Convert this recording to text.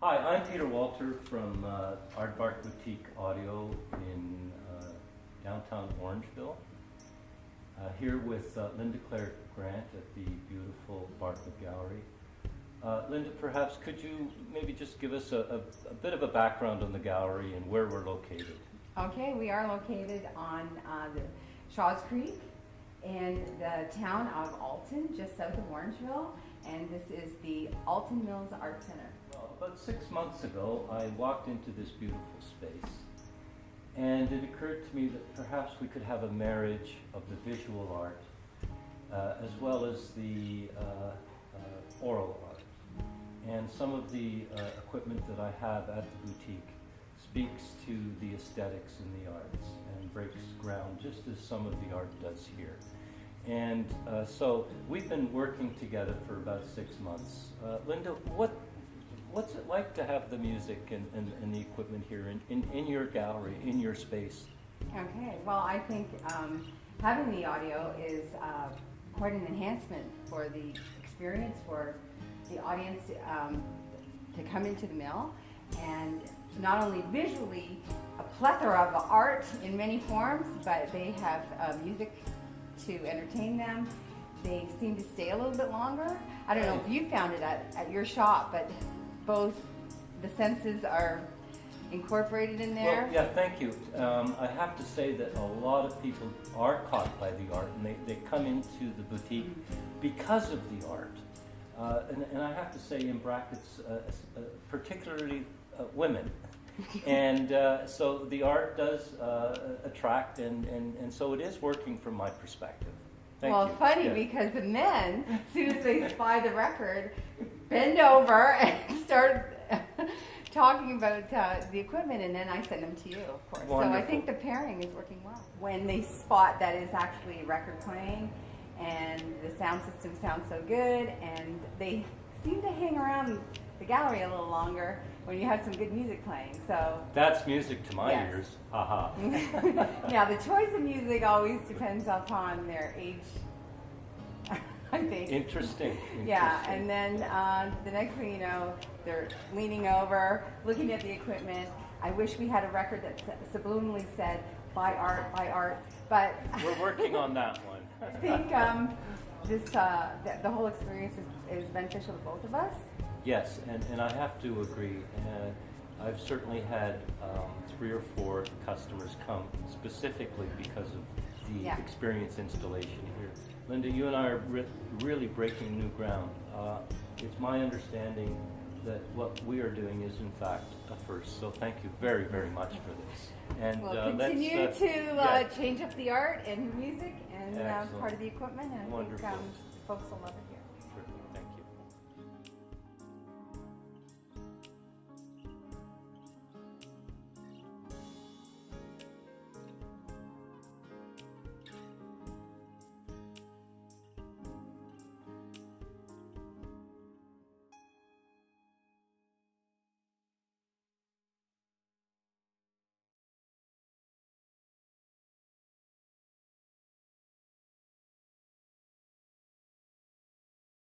Hi, I'm Peter Walter from Aardvark Boutique Audio in downtown Orangeville. Here with Linda Claire Grant at the beautiful BartlettGallery. Linda, perhaps could you maybe just give us a bit of a background on the gallery and where we're located? Okay, we are located on the Shaw's Creek in the town of Alton, just south of Orangeville, and this is the Alton Mills Art Center. Well, about 6 months ago, I walked into this beautiful space, and it occurred to me that perhaps we could have a marriage of the visual art as well as the oral art. And some of the equipment that I have at the boutique speaks to the aesthetics in the arts and breaks ground just as some of the art does here. And so we've been working together for about 6 months. Linda, what's it like to have the music and the equipment here in your gallery, in your space? Okay, well, I think having the audio is quite an enhancement for the experience, for the audience to come into the mill, and not only visually a plethora of art in many forms, but they have music to entertain them. They seem to stay a little bit longer. I don't know if you found it at your shop, but both the senses are incorporated in there. Well, yeah, thank you. I have to say that a lot of people are caught by the art, and they come into the boutique because of the art. And I have to say, in brackets, particularly women. And so the art does attract, and so it is working from my perspective. Thank you. Funny, Yeah. because the men, as soon as they spy the record, bend over and start talking about the equipment, and then I send them to you, of course. Wonderful. So I think the pairing is working well. When they spot that is actually a record playing, and the sound system sounds so good, and they seem to hang around the gallery a little longer when you have some good music playing. So That's music to my Yes. ears. Haha. now the choice of music always depends upon their age, I think. Interesting. Yeah, and then the next thing you know, they're leaning over, looking at the equipment. I wish we had a record that subliminally said, buy art, but We're working on that one. I think the whole experience is beneficial to both of us. Yes, and I have to agree. I've certainly had 3 or 4 customers come specifically because of the experience installation here. Linda, you and I are really breaking new ground. It's my understanding that what we are doing is in fact a first. So thank you very, very much for this. And We'll continue to change up the art and music and part of the equipment, and I think Wonderful. folks will love it.